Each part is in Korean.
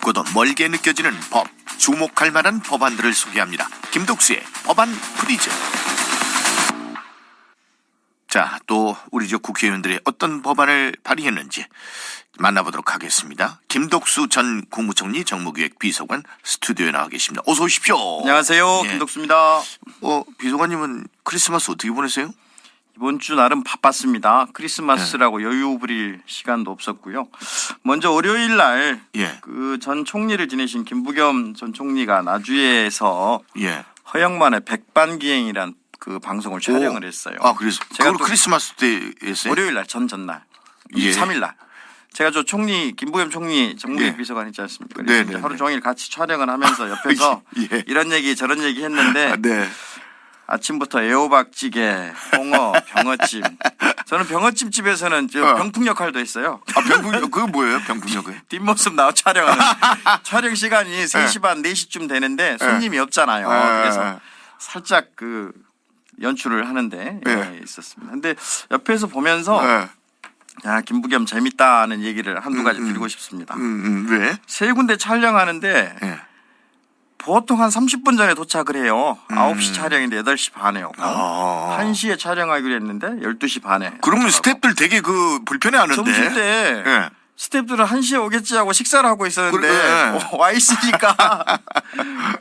가깝고도 멀게 느껴지는 법, 주목할 만한 법안들을 소개합니다. 김독수의 법안 프리즈. 자, 또 우리 국회의원들이 어떤 법안을 발의했는지 만나보도록 하겠습니다. 김독수 전 국무총리 정무기획 비서관 스튜디오에 나와 계십니다. 어서 오십시오. 안녕하세요. 예. 김독수입니다. 비서관님은 크리스마스 어떻게 보내세요? 이번 주 나름 바빴습니다. 크리스마스라고 여유 부릴 시간도 없었고요. 먼저 월요일 날 그 전 총리를 지내신 김부겸 전 총리가 나주에서 허영만의 백반기행이란 그 방송을 촬영을 했어요. 아, 그래서 그걸 크리스마스 때 했어요? 월요일 날 전날 23일 날. 제가 저 총리 김부겸 총리 정무기획 비서관 했지 않습니까? 그래서 하루 종일 같이 촬영을 하면서 옆에서 이런 얘기 저런 얘기 했는데 아침부터 애호박찌개, 홍어, 병어찜. 저는 병어찜 집에서는 병풍 역할도 했어요. 아, 병풍 그거 뭐예요? 병풍 역할? 뒷모습 나와 촬영하는. 촬영 시간이 3시 반 4시쯤 되는데 손님이 없잖아요. 그래서 살짝 그 연출을 하는데 있었습니다. 근데 옆에서 보면서 야, 김부겸 재밌다는 얘기를 한두 가지 드리고 싶습니다. 왜? 세 군데 촬영하는데 보통 한 30분 전에 도착을 해요. 9시 촬영인데 8시 반에 오고 1시에 촬영하기로 했는데 12시 반에. 그러면 스태프들 되게 불편해하는데. 점심 때 스태프들은 1시에 오겠지 하고 식사를 하고 있었는데 와 있으니까.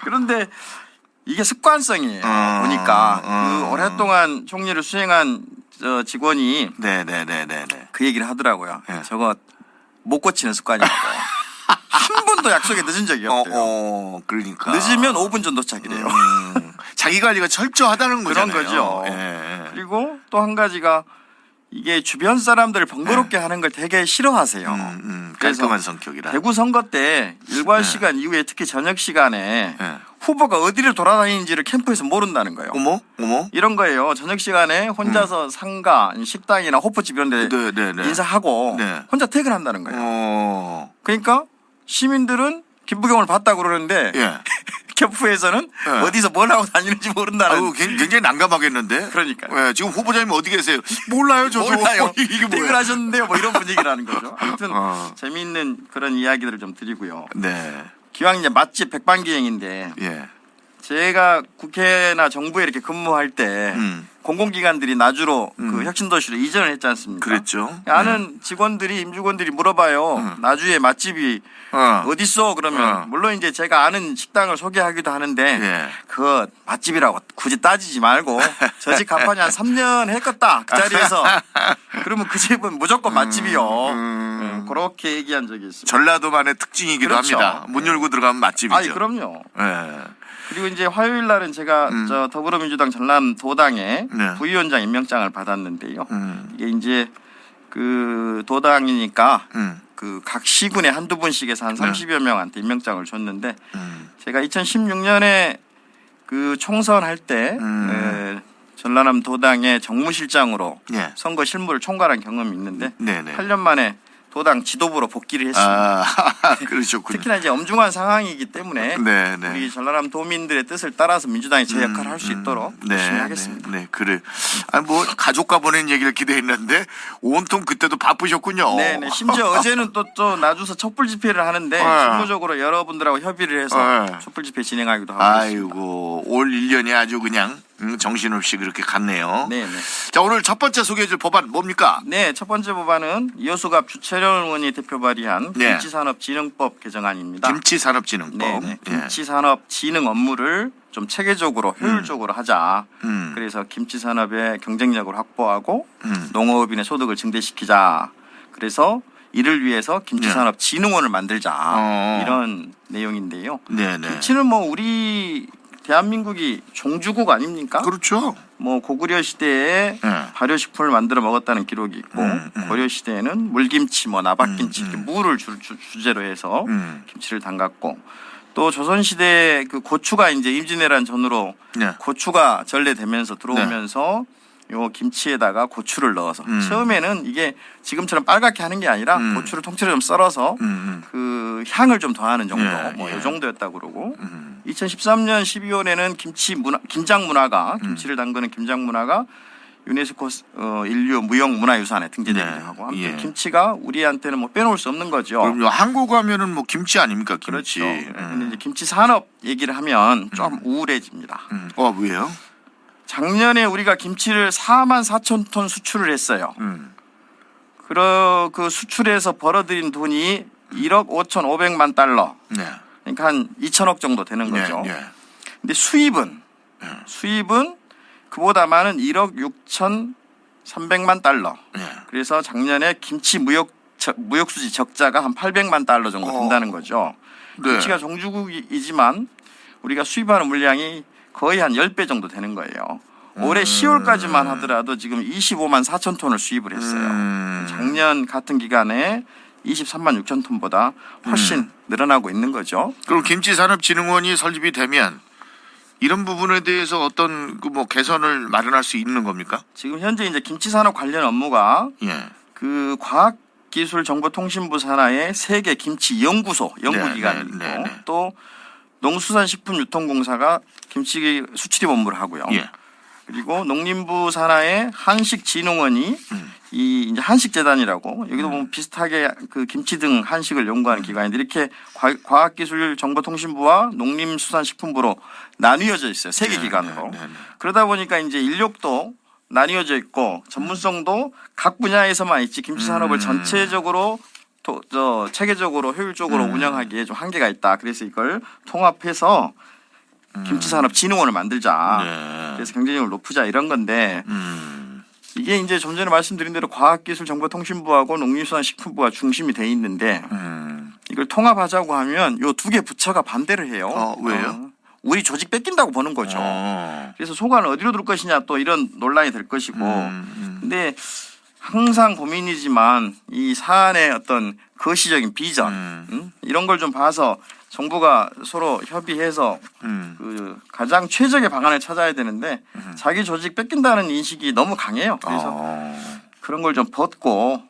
그런데 이게 습관성이에요. 보니까 그 오랫동안 총리를 수행한 직원이 그 얘기를 하더라고요. 저거 못 고치는 습관이라고. 한 번도 약속에 늦은 적이 없대요. 그러니까 늦으면 5분 전 도착이래요. 자기 관리가 철저하다는 그런 거잖아요. 거죠. 그리고 또 한 가지가 이게 주변 사람들을 번거롭게 하는 걸 되게 싫어하세요. 깔끔한 성격이라. 대구 선거 때 일과 시간 이후에 특히 저녁 시간에 후보가 어디를 돌아다니는지를 캠프에서 모른다는 거예요. 어머? 이런 거예요. 저녁 시간에 혼자서 상가, 식당이나 호프집 이런 데 인사하고 혼자 퇴근한다는 거예요. 그러니까 시민들은 김부겸을 봤다고 그러는데 캠프에서는 어디서 뭘 하고 다니는지 모른다는. 굉장히 난감하겠는데. 그러니까. 지금 후보자님 어디 계세요? 몰라요, 저도. 몰라요. 이게 뭐예요? 퇴근하셨는데요. 뭐 이런 분위기라는 거죠. 아무튼 재미있는 그런 이야기들을 좀 드리고요. 기왕 이제 맛집 백반기행인데 제가 국회나 정부에 이렇게 근무할 때 공공기관들이 나주로 그 혁신도시로 이전을 했지 않습니까? 그랬죠. 아는 직원들이 임직원들이 물어봐요. 나주에 맛집이 어딨어? 그러면 물론 이제 제가 아는 식당을 소개하기도 하는데 그 맛집이라고 굳이 따지지 말고 저 집 간판이 한 3년 했겠다 그 자리에서 그러면 그 집은 무조건 맛집이요. 그렇게 얘기한 적이 있습니다. 전라도만의 특징이기도 합니다. 문 열고 들어가면 맛집이죠. 아니 그럼요. 그리고 이제 화요일 날은 제가 저 더불어민주당 전남도당에 부위원장 임명장을 받았는데요. 이게 이제 그 도당이니까 그 각 시군에 한두 분씩에서 한 30여 명한테 임명장을 줬는데 제가 2016년에 그 총선할 때 전라남 도당의 정무실장으로 선거 실무를 총괄한 경험이 있는데 8년 만에 도당 지도부로 복귀를 했습니다. 그러셨군요. 특히나 이제 엄중한 상황이기 때문에 우리 전라남 도민들의 뜻을 따라서 민주당이 제 역할을 할 수 있도록 열심히 하겠습니다. 그래. 뭐 가족과 보낸 얘기를 기대했는데 온통 그때도 바쁘셨군요. 심지어 어제는 또 나주서 촛불 집회를 하는데 실무적으로 여러분들하고 협의를 해서 촛불 집회 진행하기도 하고 있습니다. 아이고 올 1년이 아주 그냥 정신없이 그렇게 갔네요. 자, 오늘 첫 번째 소개해줄 법안 뭡니까? 첫 번째 법안은 이호수갑 주철현 의원이 대표 발의한 김치산업진흥법 개정안입니다. 김치산업진흥법. 김치산업진흥 업무를 좀 체계적으로 효율적으로 하자. 그래서 김치산업의 경쟁력을 확보하고 농업인의 소득을 증대시키자. 그래서 이를 위해서 김치산업진흥원을 만들자. 이런 내용인데요. 김치는 뭐 우리 대한민국이 종주국 아닙니까? 그렇죠. 뭐 고구려 시대에 발효식품을 만들어 먹었다는 기록이 있고 고려 시대에는 물김치, 뭐 나박김치 이렇게 무를 주제로 해서 김치를 담갔고 또 조선 시대에 그 고추가 이제 임진왜란 전후로 고추가 전래되면서 들어오면서 요 김치에다가 고추를 넣어서 처음에는 이게 지금처럼 빨갛게 하는 게 아니라 고추를 통째로 좀 썰어서 그 향을 좀 더하는 정도 뭐 이 정도였다고 그러고 2013년 12월에는 김장 문화가 김치를 담그는 김장 문화가 유네스코 인류 무형 문화유산에 등재되기도 하고 아무튼 김치가 우리한테는 뭐 빼놓을 수 없는 거죠. 그럼요. 한국 하면은 뭐 김치 아닙니까? 김치. 그렇죠. 근데 이제 김치 산업 얘기를 하면 좀 우울해집니다. 왜요? 작년에 우리가 김치를 4만 4천 톤 수출을 했어요. 그 수출에서 벌어들인 돈이 1억 5,500만 달러. 네. 그러니까 한 2천억 정도 되는 거죠. 네. 근데 수입은 그보다 많은 1억 6,300만 달러. 네. 그래서 작년에 김치 무역수지 적자가 한 800만 달러 정도 된다는 거죠. 네. 김치가 종주국이지만 우리가 수입하는 물량이 거의 한 10배 정도 되는 거예요. 올해 10월까지만 하더라도 지금 25만 4천 톤을 수입을 했어요. 작년 같은 기간에 23만 6천 톤보다 훨씬 늘어나고 있는 거죠. 그럼 김치산업진흥원이 설립이 되면 이런 부분에 대해서 어떤 뭐 개선을 마련할 수 있는 겁니까? 지금 현재 이제 김치산업 관련 업무가 그 과학기술정보통신부 산하의 세계 김치연구소 연구기관이 있고 또 농수산식품유통공사가 김치 수출입 업무를 하고요. 그리고 농림부 산하의 한식진흥원이 이 이제 한식재단이라고 여기도 보면 비슷하게 그 김치 등 한식을 연구하는 기관인데 이렇게 과학기술정보통신부와 농림수산식품부로 나뉘어져 있어요. 세 개 기관으로. 그러다 보니까 이제 인력도 나뉘어져 있고 전문성도 각 분야에서만 있지 김치 산업을 전체적으로 체계적으로 효율적으로 운영하기에 좀 한계가 있다. 그래서 이걸 통합해서 김치산업진흥원을 만들자. 그래서 경쟁력을 높이자 이런 건데 이게 이제 좀 전에 말씀드린 대로 과학기술정보통신부하고 농림수산식품부가 중심이 돼 있는데 이걸 통합하자고 하면 요 두 개 부처가 반대를 해요. 왜요? 우리 조직 뺏긴다고 보는 거죠. 그래서 소관을 어디로 둘 것이냐 또 이런 논란이 될 것이고 근데 항상 고민이지만 이 사안의 어떤 거시적인 비전 이런 걸 좀 봐서 정부가 서로 협의해서 그 가장 최적의 방안을 찾아야 되는데 자기 조직 뺏긴다는 인식이 너무 강해요. 그래서 그런 걸 좀 벗고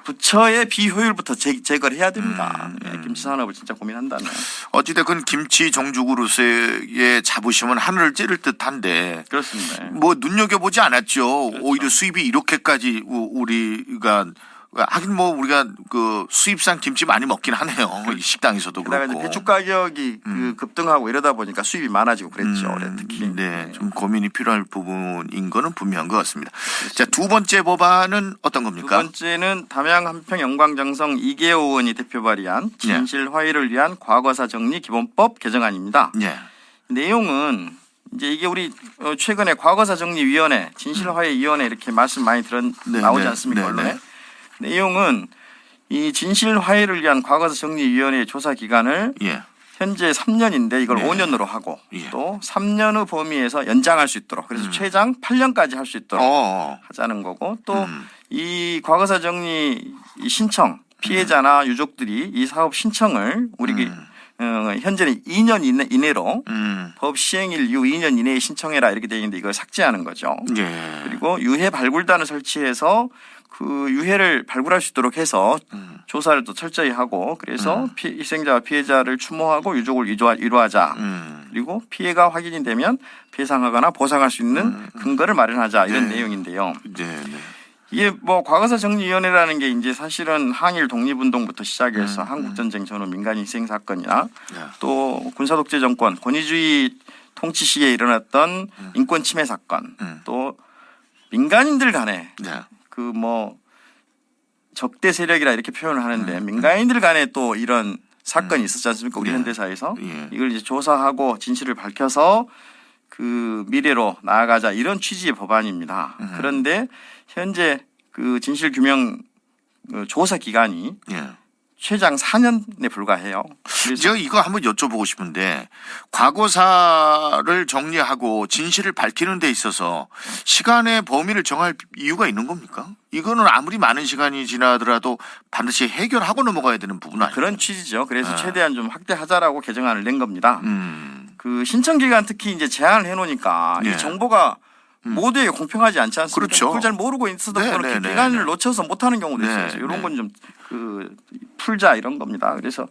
부처의 비효율부터 제거를 해야 됩니다. 김치 산업을 진짜 고민한다면. 어찌됐건 김치 종주국으로서의 자부심은 하늘을 찌를 듯한데 그렇습니다. 뭐 눈여겨보지 않았죠. 그렇죠. 오히려 수입이 이렇게까지 우리가 하긴 뭐 우리가 그 수입산 김치 많이 먹긴 하네요. 식당에서도 그렇고. 그다음에 배추 가격이 그 급등하고 이러다 보니까 수입이 많아지고 그랬죠. 올해 특히. 좀 고민이 필요할 부분인 거는 분명한 것 같습니다. 자, 두 번째 법안은 어떤 겁니까? 두 번째는 담양 한평 영광정성 이계호 의원이 대표 발의한 진실 화해를 위한 과거사 정리 기본법 개정안입니다. 내용은 이제 이게 우리 최근에 과거사 정리 위원회, 진실 화해 위원회 이렇게 말씀 많이 나오지 않습니까? 언론에. 내용은 이 진실 화해를 위한 과거사 정리위원회의 조사 기간을 현재 3년인데 이걸 5년으로 하고 또 3년의 범위에서 연장할 수 있도록 그래서 최장 8년까지 할 수 있도록 하자는 거고 또 이 과거사 정리 신청 피해자나 유족들이 이 사업 신청을 우리 현재는 2년 이내로 법 시행일 이후 2년 이내에 신청해라 이렇게 되어 있는데 이걸 삭제하는 거죠. 그리고 유해 발굴단을 설치해서 그 유해를 발굴할 수 있도록 해서 조사를 또 철저히 하고 그래서 희생자와 피해자를 추모하고 유족을 위로하자. 그리고 피해가 확인이 되면 배상하거나 보상할 수 있는 근거를 마련하자 이런 내용인데요. 이게 뭐 과거사 정리위원회라는 게 이제 사실은 항일 독립운동부터 시작해서 한국전쟁 전후 민간 희생 사건이나 또 군사독재 정권 권위주의 통치 시기에 일어났던 인권 침해 사건 또 민간인들 간에 그 뭐 적대 세력이라 이렇게 표현을 하는데 민간인들 간에 또 이런 사건이 있었지 않습니까? 우리 현대사에서 이걸 이제 조사하고 진실을 밝혀서 그 미래로 나아가자 이런 취지의 법안입니다. 그런데 현재 그 진실 규명 조사 기간이 최장 4년에 불과해요. 그래서 제가 이거 한번 여쭤보고 싶은데 과거사를 정리하고 진실을 밝히는 데 있어서 시간의 범위를 정할 이유가 있는 겁니까? 이거는 아무리 많은 시간이 지나더라도 반드시 해결하고 넘어가야 되는 부분 아니에요? 그런 취지죠. 그래서 최대한 좀 확대하자라고 개정안을 낸 겁니다. 그 신청 기간 특히 이제 제한을 해놓으니까 이 정보가 모두에게 공평하지 않지 않습니까? 그렇죠. 그걸 잘 모르고 있어도 그렇게 기간을 놓쳐서 못하는 경우도 있어요. 이런 건 좀 그 풀자 이런 겁니다. 그래서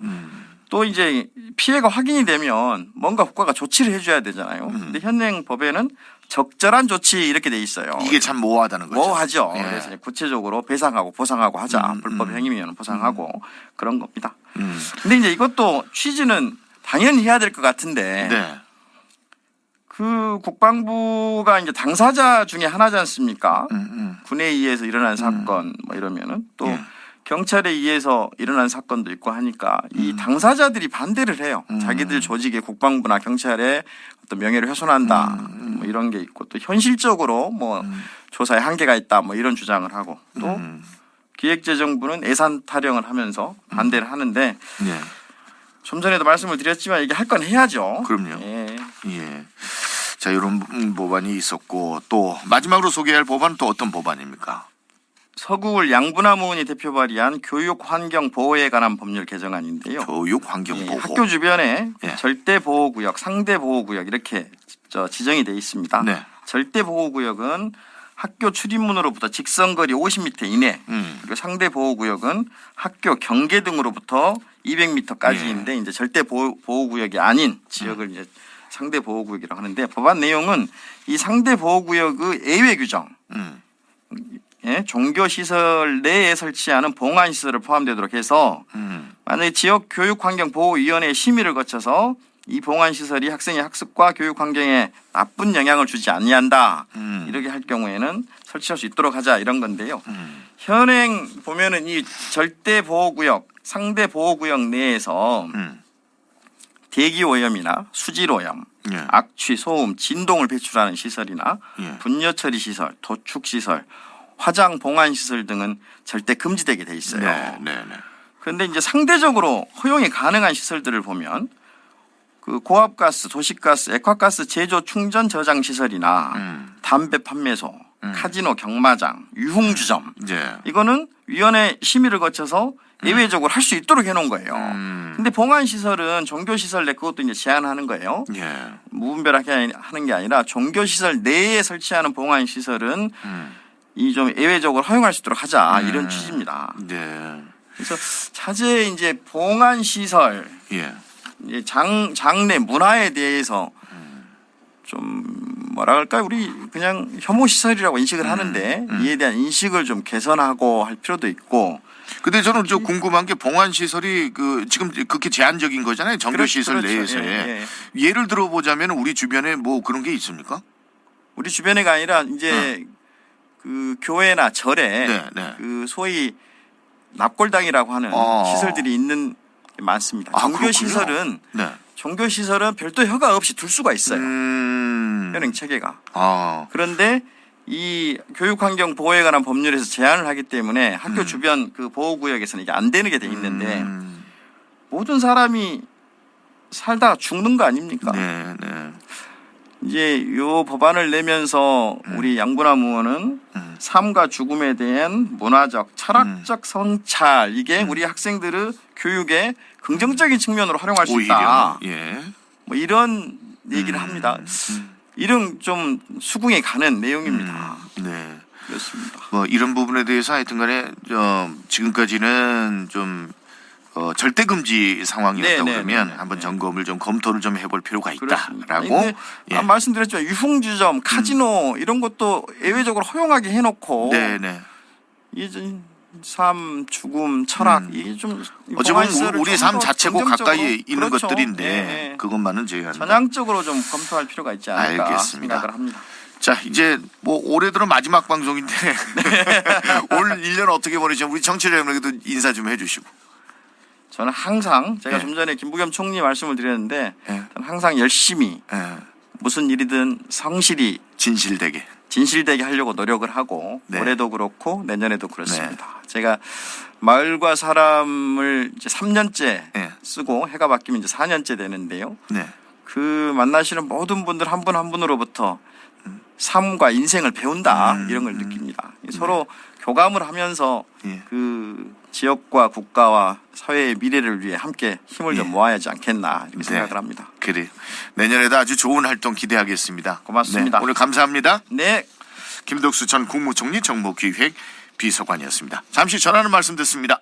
또 이제 피해가 확인이 되면 뭔가 국가가 조치를 해줘야 되잖아요. 근데 현행 법에는 적절한 조치 이렇게 돼 있어요. 이게 참 모호하다는 거죠. 모호하죠. 예. 그래서 이제 구체적으로 배상하고 보상하고 하자. 불법 행위면 보상하고 그런 겁니다. 근데 이제 이것도 취지는 당연히 해야 될 것 같은데 네. 그 국방부가 이제 당사자 중에 하나지 않습니까? 군에 의해서 일어난 사건 뭐 이러면은 또 예. 경찰에 의해서 일어난 사건도 있고 하니까 이 당사자들이 반대를 해요. 자기들 조직의 국방부나 경찰에 어떤 명예를 훼손한다 뭐 이런 게 있고 또 현실적으로 뭐 조사에 한계가 있다 뭐 이런 주장을 하고 또 기획재정부는 예산 타령을 하면서 반대를 하는데 네. 좀 전에도 말씀을 드렸지만 이게 할 건 해야죠. 그럼요. 예. 예. 자, 이런 법안이 있었고 또 마지막으로 소개할 법안은 또 어떤 법안입니까? 서구울 양분남 의원이 대표 발의한 교육 환경 보호에 관한 법률 개정안인데요. 교육 환경 보호. 예, 학교 주변에 예. 절대 보호구역, 상대 보호구역 이렇게 지정이 돼 있습니다. 네. 절대 보호구역은 학교 출입문으로부터 직선거리 50m 이내, 그리고 상대 보호구역은 학교 경계 등으로부터 200m까지인데 이제 절대 보호구역이 아닌 지역을 이제 상대 보호구역이라고 하는데 법안 내용은 이 상대 보호구역의 예외 규정, 예, 종교시설 내에 설치하는 봉안시설을 포함되도록 해서 만약에 지역 교육환경보호위원회의 심의를 거쳐서 이 봉안시설이 학생의 학습과 교육 환경에 나쁜 영향을 주지 아니한다. 이렇게 할 경우에는 설치할 수 있도록 하자 이런 건데요. 현행 보면은 이 절대 보호구역, 상대 보호구역 내에서 대기오염이나 수질오염, 예. 악취, 소음, 진동을 배출하는 시설이나 예. 분뇨처리 시설, 도축 시설, 화장 봉안 시설 등은 절대 금지되게 돼 있어요. 네, 네, 네. 그런데 이제 상대적으로 허용이 가능한 시설들을 보면 그 고압가스, 도시가스, 액화가스 제조 충전 저장 시설이나 담배 판매소, 카지노 경마장, 유흥주점 예. 이거는 위원회 심의를 거쳐서 예외적으로 할 수 있도록 해놓은 거예요. 근데 봉안 시설은 종교 시설 내 그것도 이제 제한하는 거예요. 예. 무분별하게 하는 게 아니라 종교 시설 내에 설치하는 봉안 시설은 이 좀 예외적으로 허용할 수 있도록 하자 이런 취지입니다. 네. 그래서 차제에 이제 봉안 시설, 예. 이제 장례 문화에 대해서 좀 뭐라 할까요? 우리 그냥 혐오 시설이라고 인식을 하는데 이에 대한 인식을 좀 개선하고 할 필요도 있고. 근데 저는 좀 궁금한 게 봉안 시설이 그 지금 그렇게 제한적인 거잖아요. 정교 시설 그렇죠. 내에서의. 예. 예를 들어 보자면 우리 주변에 뭐 그런 게 있습니까? 우리 주변에가 아니라 이제 그 교회나 절에 네, 네. 그 소위 납골당이라고 하는 시설들이 있는 게 많습니다. 종교 시설은 네. 종교 시설은 별도 허가 없이 둘 수가 있어요. 현행 체계가. 그런데 이 교육환경 보호에 관한 법률에서 제한을 하기 때문에 학교 주변 그 보호구역에서는 이게 안 되는 게 돼 있는데 모든 사람이 살다가 죽는 거 아닙니까? 네, 네. 이제 요 법안을 내면서 우리 양분남 의원은 삶과 죽음에 대한 문화적, 철학적 성찰 이게 우리 학생들의 교육에 긍정적인 측면으로 활용할 수 있다. 예. 뭐 이런 얘기를 합니다. 이런 좀 수긍이 가는 내용입니다. 네. 그렇습니다. 뭐 이런 부분에 대해서 하여튼간에 지금까지는 좀 절대 금지 상황이었다고 그러면 한번 점검을 좀 검토를 좀 해볼 필요가 있다라고. 예. 말씀드렸지만 유흥주점, 카지노 이런 것도 예외적으로 허용하게 해놓고. 네네. 이제 삶, 죽음, 철학 이게 좀 어쩌면 우리 삶 자체고 가까이 있는 그렇죠. 것들인데 그것만은 제외한다. 전향적으로 좀 검토할 필요가 있지 않을까 알겠습니다. 생각을 합니다. 자, 이제 뭐 올해 들어 마지막 방송인데 올 1년 어떻게 보내시면 우리 청취자 여러분에게도 인사 좀 해주시고. 저는 항상 제가 좀 전에 김부겸 총리 말씀을 드렸는데 저는 항상 열심히 무슨 일이든 성실히 진실되게 하려고 노력을 하고 올해도 그렇고 내년에도 그렇습니다. 제가 마을과 사람을 이제 3년째 쓰고 해가 바뀌면 이제 4년째 되는데요. 그 만나시는 모든 분들 한 분 한 분으로부터 삶과 인생을 배운다 이런 걸 느낍니다. 서로 교감을 하면서 그 지역과 국가와 사회의 미래를 위해 함께 힘을 좀 모아야 하지 않겠나 이렇게 생각을 합니다. 그래요. 내년에도 아주 좋은 활동 기대하겠습니다. 고맙습니다. 오늘 감사합니다. 네. 김덕수 전 국무총리 정보기획 비서관이었습니다. 잠시 전하는 말씀 듣습니다.